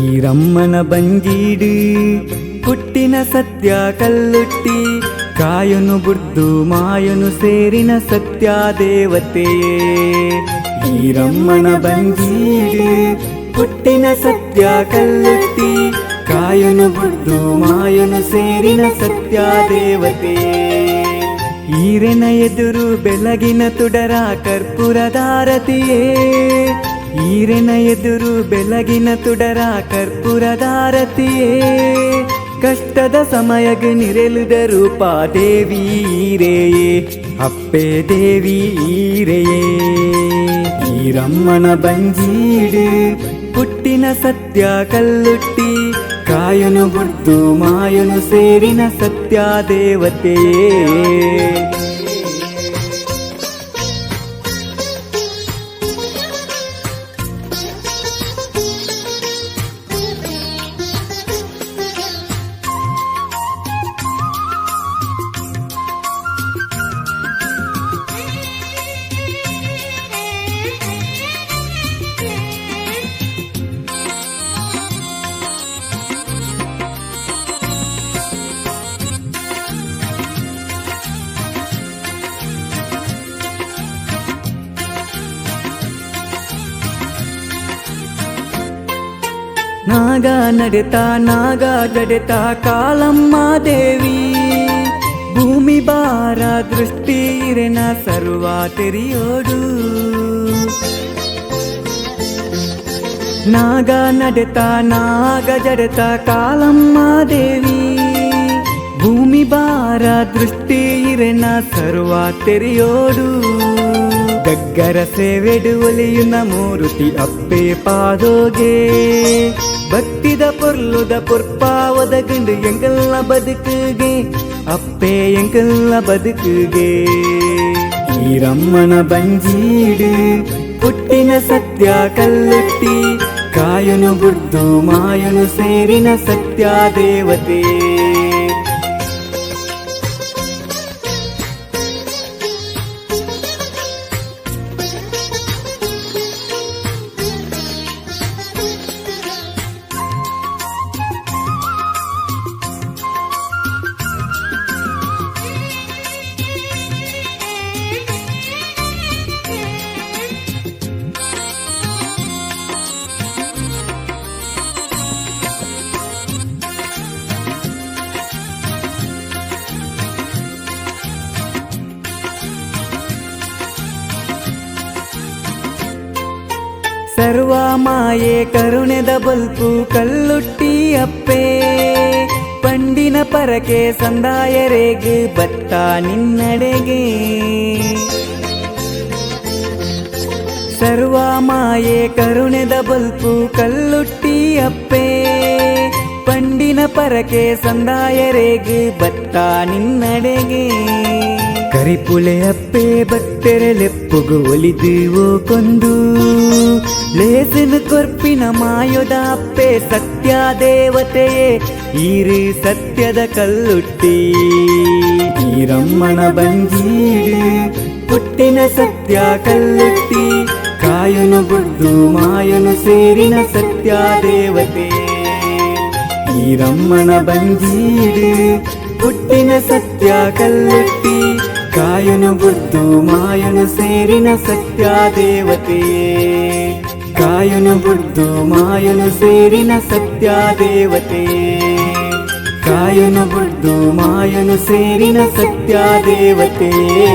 ಈರಮ್ಮನ ಬಂಗೀಡು ಪುಟ್ಟಿನ ಸತ್ಯ ಕಲ್ಲುಟ್ಟಿ ಕಾಯನು ಬುರ್ದು ಮಾಯನು ಸೇರಿನ ಸತ್ಯ ದೇವತೆಯೇ. ಈರಮ್ಮನ ಬಂಗೀಡು ಪುಟ್ಟಿನ ಸತ್ಯ ಕಲ್ಲುಟ್ಟಿ ಕಾಯನು ಬುರ್ದು ಮಾಯನು ಸೇರಿನ ಸತ್ಯ ದೇವತೆಯೇ. ಈರೆನ ಎದುರು ಬೆಳಗಿನ ತುಡರ ಕರ್ಪೂರದಾರತಿಯೇ. ಈರೆನ ಎದುರು ಬೆಳಗಿನ ತುಡರ ಕರ್ಪೂರದಾರತಿಯೇ. ಕಷ್ಟದ ಸಮಯಗ ನಿರೆಲುದ ರೂಪ ದೇವಿ ಈರೆಯೇ, ಅಪ್ಪೆ ದೇವಿ ಈರೆಯೇ. ಈರಮ್ಮನ ಬಂಜೀಡು ಪುಟ್ಟಿನ ಸತ್ಯ ಕಲ್ಲುಟ್ಟಿ ಕಾಯನು ಬುರ್ದು ಮಾಯನು ಸೇರಿನ ಸತ್ಯ ದೇವತೆಯೇ. ನಾಗ ನಡೆತಾ ನಾಗ ಜಡೆತಾ ಕಾಲಮ್ಮ ದೇವಿ. ಭೂಮಿ ಬಾರ ದೃಷ್ಟಿ ಇರೆನ ಸರ್ವ ತೆರೆಯೋಡು. ನಾಗ ನಡೆತಾ ನಾಗ ಜಡೆತಾ ಕಾಲಮ್ಮ ದೇವಿ. ಭೂಮಿ ಬಾರ ದೃಷ್ಟಿ ಇರೆನ ಸರ್ವ ತೆರೆಯೋಡು. ಗಗ್ಗರ ಸೇವೆಡು ಒಲಿಯುನ ಮೂರುತಿ ಅಪ್ಪೆ ಪಾದೋಗೆ. ಭಕ್ತಿದ ಪೊರ್ಲುದ ಪೊರ್ಪಾ ಒದಗಂಡು ಎಂಗಲ್ಲ ಬದುಕುಗೆ ಅಪ್ಪೆ ಎಂಗಲ್ಲ ಬದುಕುಗೆ. ಈರಮ್ಮನ ಬಂಜೀಡು ಪುಟ್ಟಿನ ಸತ್ಯ ಕಲ್ಲುಟ್ಟಿ ಕಾಯನು ಬುರ್ದು ಮಾಯನು ಸೇರಿನ ಸತ್ಯ ದೇವತೆಯೇ. ಸರ್ವ ಮಾಯೆ ಕರುಣೆದ ಬಲ್ಪು ಕಲ್ಲುಟ್ಟಿ ಅಪ್ಪೆ. ಪಂಡಿನ ಪರಕೆ ಸಂದಾಯರೆಗೆ ಬತ್ತ ನಿನ್ನಡೆಗೆ. ಸರ್ವ ಮಾಯೆ ಕರುಣೆದ ಬಲ್ಪು ಕಲ್ಲುಟ್ಟಿ ಅಪ್ಪೆ. ಪಂಡಿನ ಪರಕೆ ಸಂದಾಯರೆಗೆ ಬತ್ತ ನಿನ್ನಡೆಗೆ. ಕರಿಪುಲೆ ಅಪ್ಪೆ ಬತ್ತೆರಳೆಪ್ಪುಗು ಒಲಿದುವೋ ಕೊಂದು. ಲೇಸಿನ ಕೊರ್ಪಿನ ಮಾಯೊದ ಅಪ್ಪೆ ಸತ್ಯ ದೇವತೆಯೇ. ಈರು ಸತ್ಯದ ಕಲ್ಲುಟ್ಟಿ. ಈರಮ್ಮನ ಬಂಜೀಡು ಪುಟ್ಟಿನ ಸತ್ಯ ಕಲ್ಲುಟ್ಟಿ ಕಾಯನು ಬುರ್ದು ಮಾಯನು ಸೇರಿನ ಸತ್ಯ ದೇವತೆಯೇ. ಈರಮ್ಮನ ಬಂಜೀಡು ಪುಟ್ಟಿನ ಸತ್ಯ ಕಲ್ಲುಟ್ಟಿ ಕಾಯನು ಬುರ್ದು ಮಾಯನು ಸೇರಿನ ಸತ್ಯ ದೇವತೆಯೇ. ಕಾಯನು ಬುರ್ದು ಮಾಯನು ಸೇರಿನ ಸತ್ಯ ದೇವತೆಯೇ. ಕಾಯನು ಬುರ್ದು ಮಾಯನು ಸೇರಿನ ಸತ್ಯ ದೇವತೆಯೇ.